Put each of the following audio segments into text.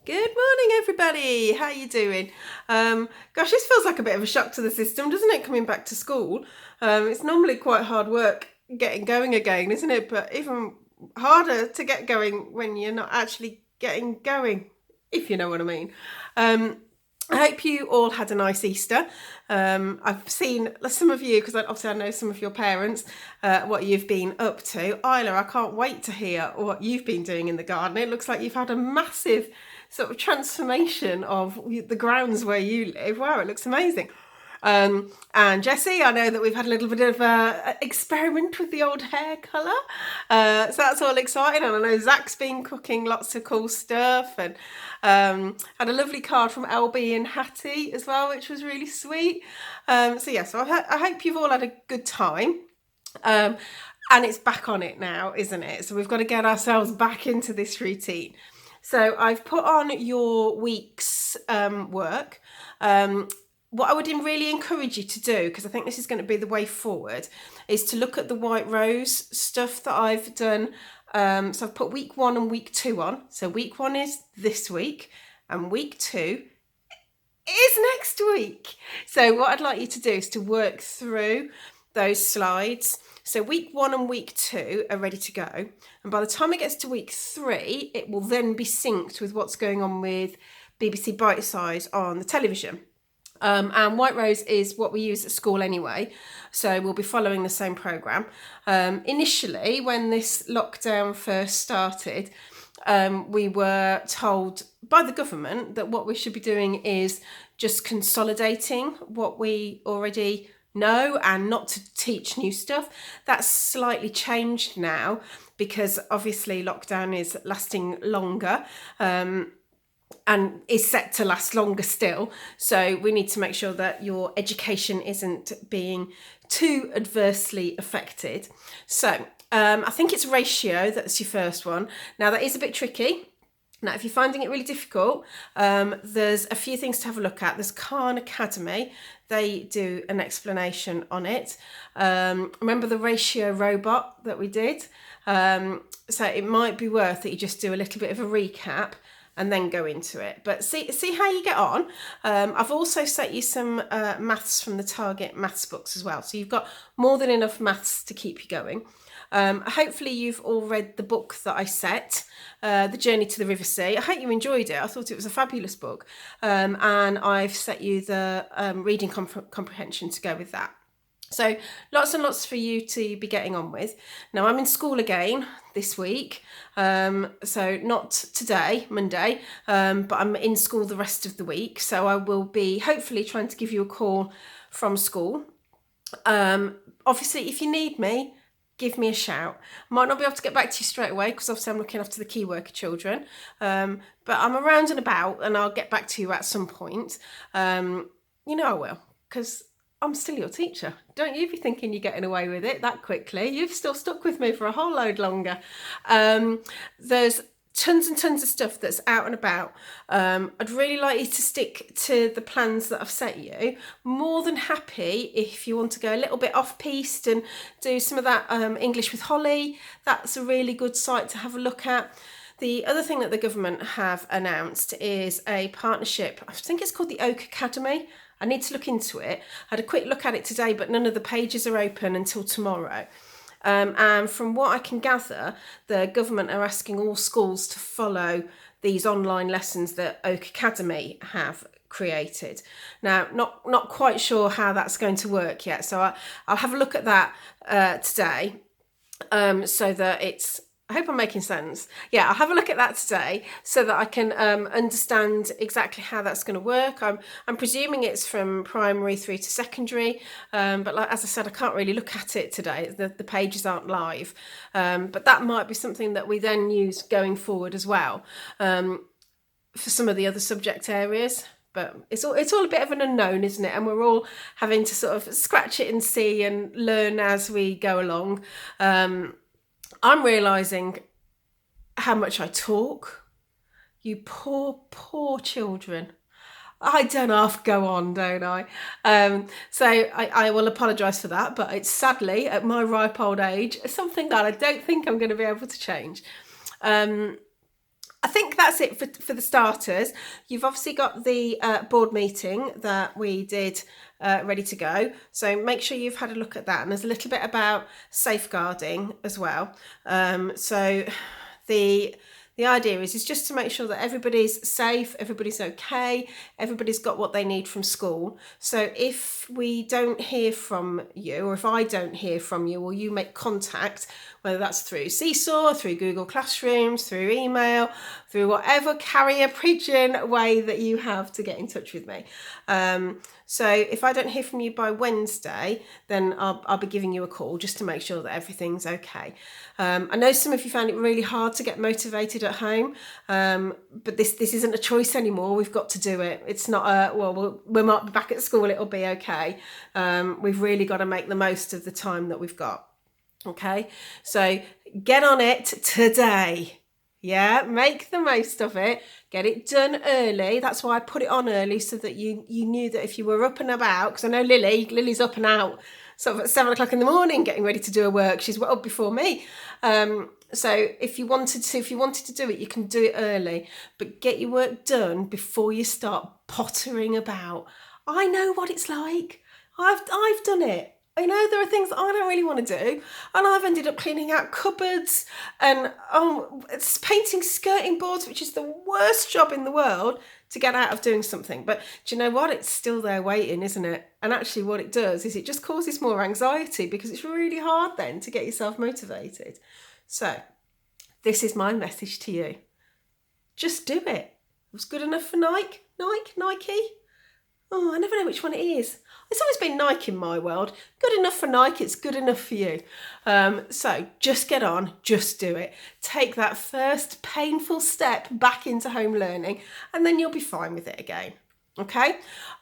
Good morning, everybody. How you doing? Gosh, this feels like a bit of a shock to the system, doesn't it? Coming back to school, it's normally quite hard work getting going again, isn't it? But even harder to get going when you're not actually getting going, if you know what I mean. Um, I hope you all had a nice Easter. I've seen some of you, because obviously I know some of your parents, what you've been up to. Isla, I can't wait to hear what you've been doing in the garden. It looks like you've had a massive sort of transformation of the grounds where you live. Wow, it looks amazing. And Jessie, I know that we've had a little bit of a experiment with the old hair colour. So that's all exciting. And I know Zach's been cooking lots of cool stuff, and had a lovely card from LB and Hattie as well, which was really sweet. So I hope you've all had a good time. And it's back on it now, isn't it? So we've got to get ourselves back into this routine. So I've put on your week's work. What I would really encourage you to do, because I think this is going to be the way forward, is to look at the White Rose stuff that I've done. So I've put week 1 and week 2 on. So week 1 is this week, and week 2 is next week. So what I'd like you to do is to work through those slides. So week 1 and week 2 are ready to go. And by the time it gets to week 3, it will then be synced with what's going on with BBC Bitesize on the television. And White Rose is what we use at school anyway, so we'll be following the same programme. Initially, when this lockdown first started, we were told by the government that what we should be doing is just consolidating what we already know and not to teach new stuff. That's slightly changed now because obviously lockdown is lasting longer. And is set to last longer still. So we need to make sure that your education isn't being too adversely affected. So I think it's ratio, that's your first one. Now that is a bit tricky. Now, if you're finding it really difficult, there's a few things to have a look at. There's Khan Academy. They do an explanation on it. Remember the ratio robot that we did? So it might be worth that you just do a little bit of a recap and then go into it. But see how you get on. I've also set you some maths from the Target maths books as well. So you've got more than enough maths to keep you going. Hopefully you've all read the book that I set, The Journey to the River Sea. I hope you enjoyed it. I thought it was a fabulous book. And I've set you the reading comprehension to go with that. So lots and lots for you to be getting on with. Now I'm in school again this week, so not today, Monday, but I'm in school the rest of the week. So I will be hopefully trying to give you a call from school. Obviously, if you need me, give me a shout. Might not be able to get back to you straight away because obviously I'm looking after the key worker children, but I'm around and about and I'll get back to you at some point. I will, because I'm still your teacher. Don't you be thinking you're getting away with it that quickly. You've still stuck with me for a whole load longer. There's tons and tons of stuff that's out and about. I'd really like you to stick to the plans that I've set you. More than happy if you want to go a little bit off-piste and do some of that English with Holly. That's a really good site to have a look at. The other thing that the government have announced is a partnership. I think it's called the Oak Academy. I need to look into it. I had a quick look at it today, but none of the pages are open until tomorrow. And from what I can gather, the government are asking all schools to follow these online lessons that Oak Academy have created. Now, not quite sure how that's going to work yet, so I'll have a look at that today, so that it's... I hope I'm making sense. Yeah, I'll have a look at that today so that I can understand exactly how that's going to work. I'm presuming it's from primary through to secondary, but as I said, I can't really look at it today. The pages aren't live, but that might be something that we then use going forward as well for some of the other subject areas. But it's all a bit of an unknown, isn't it? And we're all having to sort of scratch it and see and learn as we go along. I'm realising how much I talk. You poor children. I don't half go on, don't I? So I will apologise for that, but it's sadly, at my ripe old age, something that I don't think I'm going to be able to change. I think that's it for the starters. You've obviously got the board meeting that we did ready to go. So make sure you've had a look at that. And there's a little bit about safeguarding as well. So the idea is just to make sure that everybody's safe, everybody's okay, everybody's got what they need from school. So if we don't hear from you, or if I don't hear from you, or you make contact, whether that's through Seesaw, through Google Classrooms, through email, through whatever carrier pigeon way that you have to get in touch with me. So if I don't hear from you by Wednesday, then I'll be giving you a call just to make sure that everything's okay. I know some of you found it really hard to get motivated at home, but this isn't a choice anymore. We've got to do it. It's not we might be back at school, it'll be okay. We've really got to make the most of the time that we've got. Okay, so get on it today. Yeah, make the most of it. Get it done early. That's why I put it on early, so that you knew that if you were up and about, because I know Lily's up and out sort of at 7 o'clock in the morning getting ready to do her work. She's up before me. So if you wanted to do it, you can do it early, but get your work done before you start pottering about. I know what it's like. I've done it. I know there are things that I don't really want to do, and I've ended up cleaning out cupboards and it's painting skirting boards, which is the worst job in the world to get out of doing something. But do you know what? It's still there waiting, isn't it? And actually what it does is it just causes more anxiety, because it's really hard then to get yourself motivated. So this is my message to you. Just do it. It was good enough for Nike? Oh, I never know which one it is. It's always been Nike in my world. Good enough for Nike, it's good enough for you. So just get on, just do it. Take that first painful step back into home learning, and then you'll be fine with it again. Okay?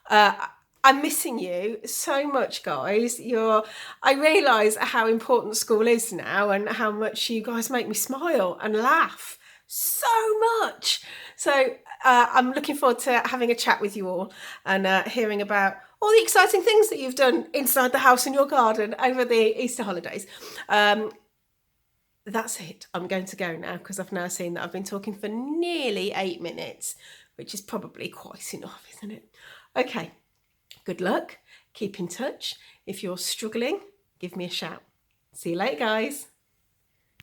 I'm missing you so much, guys. I realise how important school is now, and how much you guys make me smile and laugh so much. So I'm looking forward to having a chat with you all, and hearing about all the exciting things that you've done inside the house in your garden over the Easter holidays. That's it. I'm going to go now, because I've now seen that I've been talking for nearly 8 minutes, which is probably quite enough, isn't it? Okay, good luck. Keep in touch. If you're struggling, give me a shout. See you later, guys.